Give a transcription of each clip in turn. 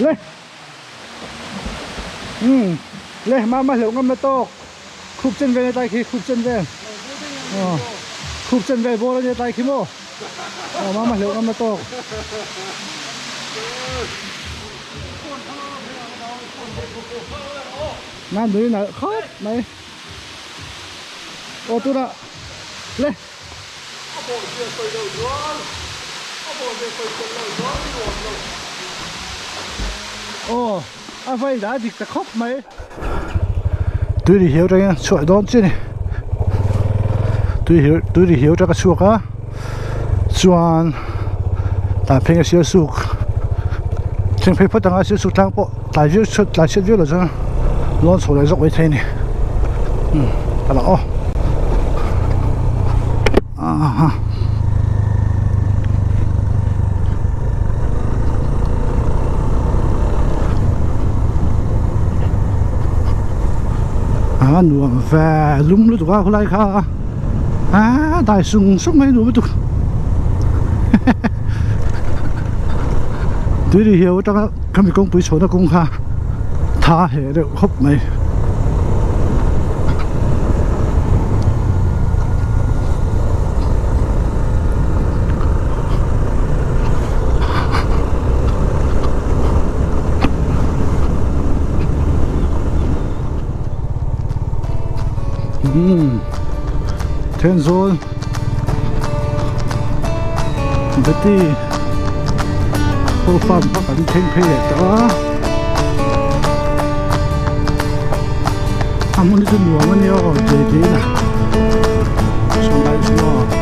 lên lên mà hiểu ngâm to khúc chân về tay khi khúc chân về khúc chân về vô lên tay khi mô mà hiểu ngâm to nam nữ là khóc này ô tôi đã lên ô à vậy đã thì khóc mấy tôi đi hiểu rồi chuột đón chứ này tôi đi hiểu cho cái chuột á chuột tại phim cái siêu chuột trên phim phát tăng siêu chuột tăng bộ tại viết chuột tại siêu viết là sao lon sổ lại dọc với thế này các bạn ô nuông về lúng lút qua cái này khá đại sung sốc mấy nuông tụi tôi đi hiểu cho các mình công bố số nó cũng khá thà hệ được hấp mấy thiên zone beti farm phát triển thiên phê đó 아무리 좀 누워면요 되나 정말 좋아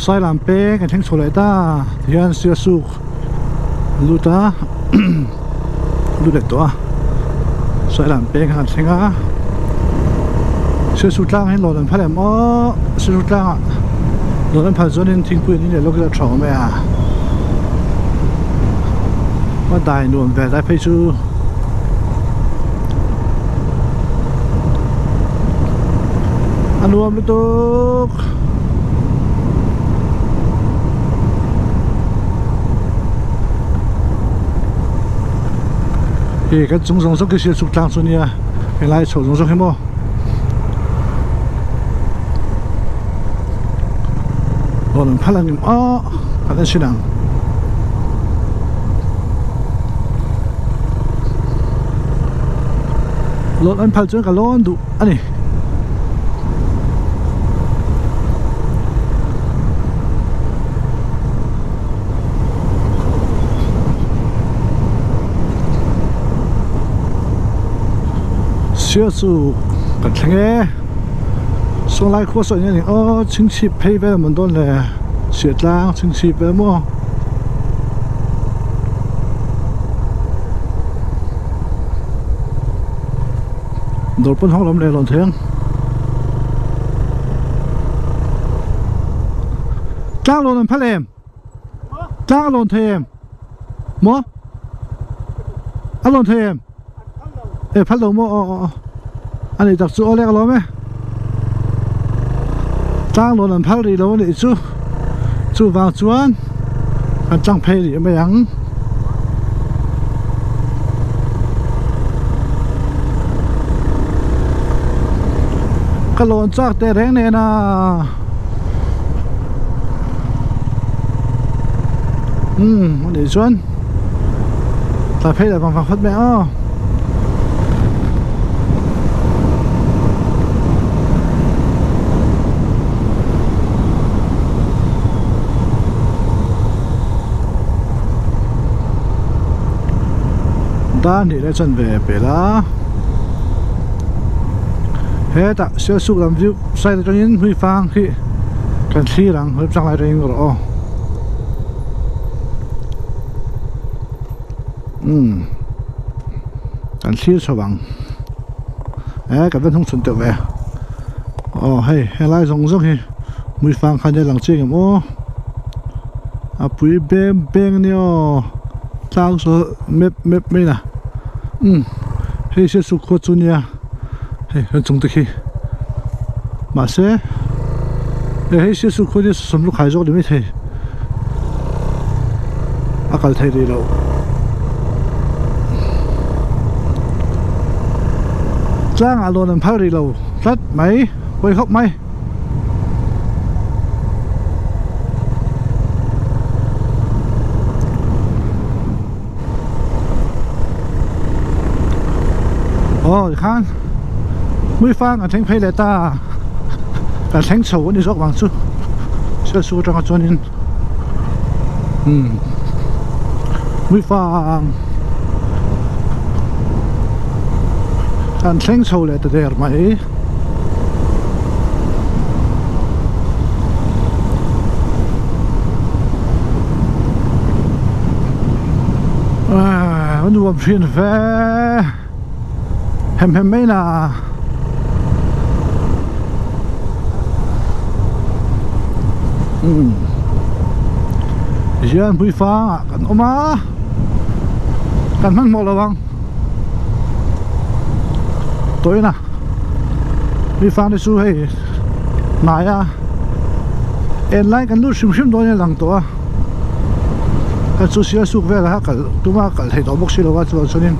sai làm pe cái thanh số lại ta hiện siêu su lu ta lu để to sai làm pe cái thanh á siêu su trang hay lò đần phải làm ó siêu su trang à lò đần phải cho nên thiên quyền như này lúc đó chọn mẹ à có đại nuông về đại phải su anh nuông lúc đó cái chúng dùng số cái siêu sụt tăng xuống nha, cái này số dùng số cái mò, còn phát là những phát là xí đằng, lót anh phát cho cái lót đủ, anh này, siêu su cái thằng ấy xong lại khoa sợi như này chính trị pay về mình đón là sửa lang chính trị về mua đột biến không làm này làm thế trang luôn làm phát em trang luôn thêm mua ăn luôn thêm phát lồng mua anh ấy đặt chỗ lấy cái lỗ mấy trang luôn làm phát đi đâu để chú vào chuan anh trang pay thì mấy ăn cái lỗ chắc để rèn này na để chuan ta pay là bằng phát mẹ ta ni le chan ve pe la he ta sia su lam view sai ta in hui fang khi kan thi rang hoi chang lai ring ro kan thi so bang ka ben hong chun te ve hey lai zong zong hi hui fang khan de lang che mo a pui bem beng ni tang so mep me na hey sia su kho chu nia hey kan chung te khi mà sẽ hey sia su kho ni som lu khai zo de me the akal thai ri lo trang à luôn làm phá đi lâu rất mấy quay khóc mấy khan mới phang ở thành phố lệ ta cả thành phố đi dọc bằng su sơ su trong cho nên mới phang kan thành phố lệ ta der mai vẫn luôn phiền về hem mấy là giờ mới phá kan oma kan man mo lawang tối nè mới phá đi su hay nãy en lại kan lu sim đôi này lằng to kan su sia su về là kan tụi mà kan thấy đó bốc xí lo cho nên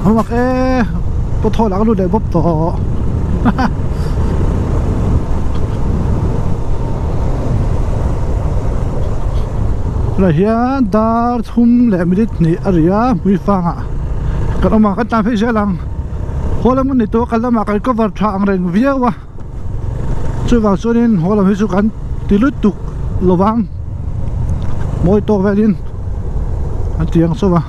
không mặc tôi thôi là cái luôn để bóp to là hiện đã thum lệ mình đi area mới phang à cái ông mà cái tam phải sẽ làm hồi làm mình tôi cái làm mà cái cover thang rèn vía quá chui vào cho nên hồi làm hết số cắn thì lướt tục lồ vang mỗi to về lên anh tiếng số vào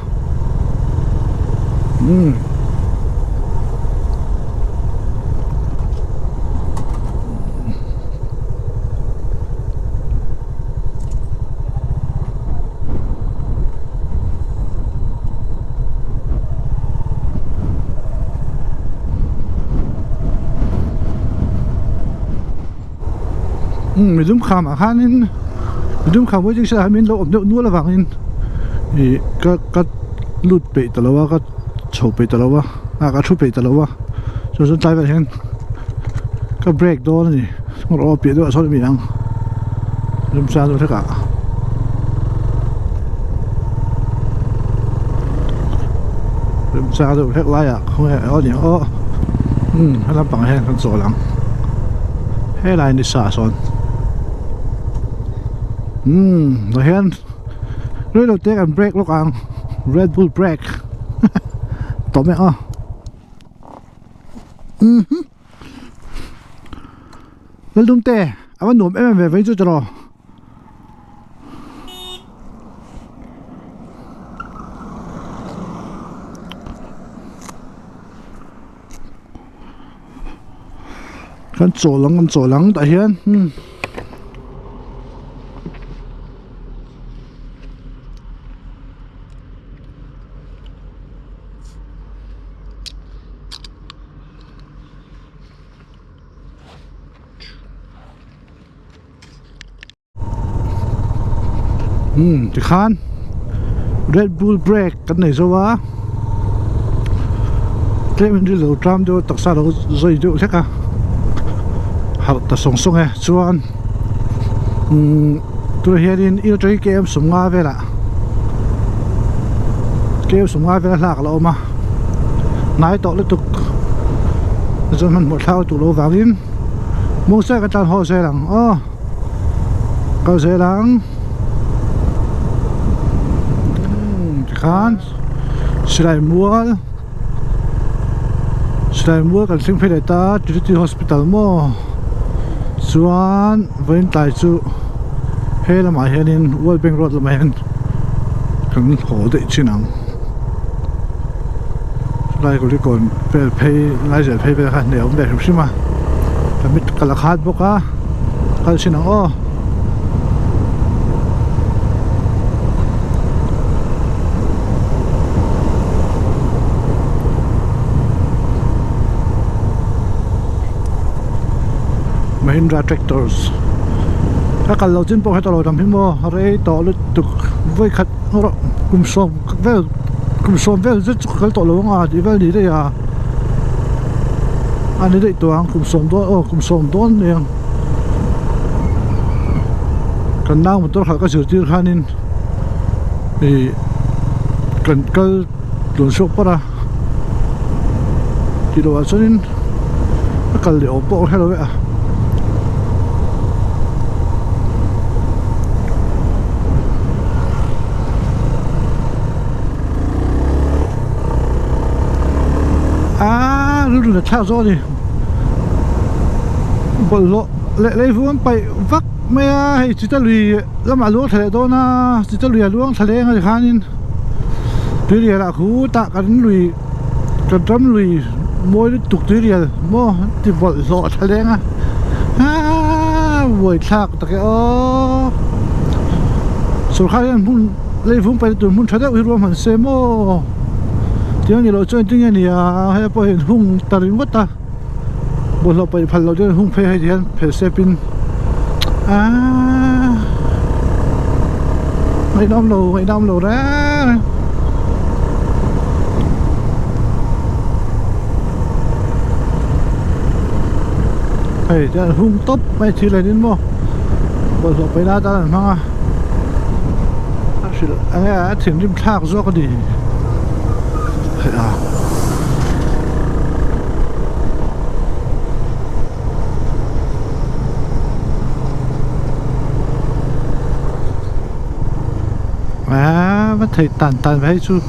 mình đúng khám à khan nên mình đúng khám với chiếc xe mình lâu ổn định nuốt là vàng nên thì các lụt bị tao lâu các chụp bị tao lâu các chụp bị tao lâu cho tay vào hen các brake đó này một ô bị đó sao bị ăn làm sao rồi tất cả làm sao rồi hết lái à không hề ở nhiều hay là bằng hen con sổ lắm hay là đi xa son rồi hen rồi đầu tiên anh brake lúc ăn Red Bull brake tóm mẹ lên đúng tè anh nộp em về với cho rồi con chỗ lắng tại hiện thì khan Red Bull brake cái này sao á thế mình đi lâu tram đâu tất cả đâu rồi đâu thế cả học ta song song ấy chuan tôi hiện in yêu chơi game súng nga về là game súng nga về là lạc lâu mà nãy tổ liên tục rồi mình một thao tụ lô vàng in mua xe cái tràn hồ xe lằng cái xe lằng khán Sài mua cần sinh phê ta Trinity Hospital mo chuan với tài chu hay là mãi hiện World Bank Road là mãi hiện cần hồ để chi năng lại có đi còn về pay lại giờ pay về khăn nếu về không mà phải biết cả là khát bốc á cái chi năng Mahindra Tractors các cái lô tin bộ hay tàu làm phim mò rồi tàu lướt tục với khách nó cùng xóm về rất cái tàu lô thì về đi đây anh đi đây tàu cùng xóm đó nè cần nào một tàu khác cái sự tiêu khan nên thì cần cái luồng sốc para thì đồ cho nên cái liệu bộ hay là vậyรู้นะชาโซ่ดิบอลโลเลยฟูมันไปวักไม่ให้จิตลุยแล้วมาล้วงทะเลโดนะจิตลุยล้วงทะเลไงข้านินตีเรียละคูตะกันลุยกันจำลุยมวยตุกตีเรียโม่ที่บอลโลทะเลไงวยชากตะเกียสุดท้ายมันเลยฟูไปตัวมันทะเลวิรวมมันเซโมtiếng gì đó chơi tiếng gì hay bao hiện hung tarin mất ta bộ lộc bị phật lộc chơi hung phê hay gì hết phê xe pin mấy đom lồ ra hey chơi hung top mấy thứ này đến mò bộ lộc bị đá ta làm sao anh ấy thỉnh đêm thác gió cái gì vẫn thấy tàn vậy chứ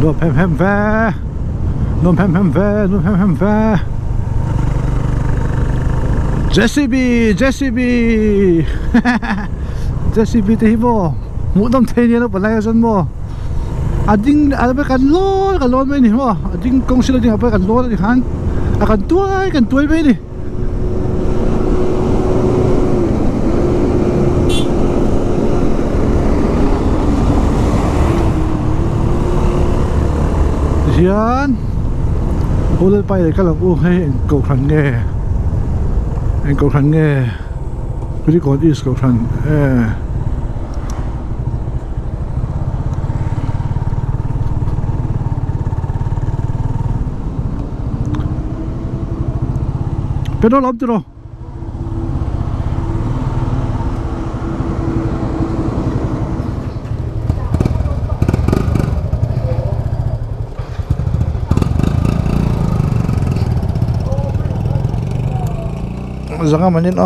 nôm hem ve nôm hem ve JCB thì bo muốn đâm thế này nó bật lại dân bo ading phải cần lon mấy nè bo ading công sự ading phải cần lon thì hắn cần tuổi mấy nè Yan, ulit pa yung kalang uhay ang kautange, pwede ko is kautan, pero love dito. Jangan manin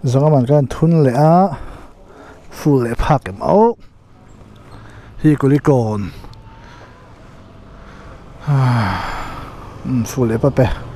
Jangan makan thun le full le pak em au hi kulikon full e pa pe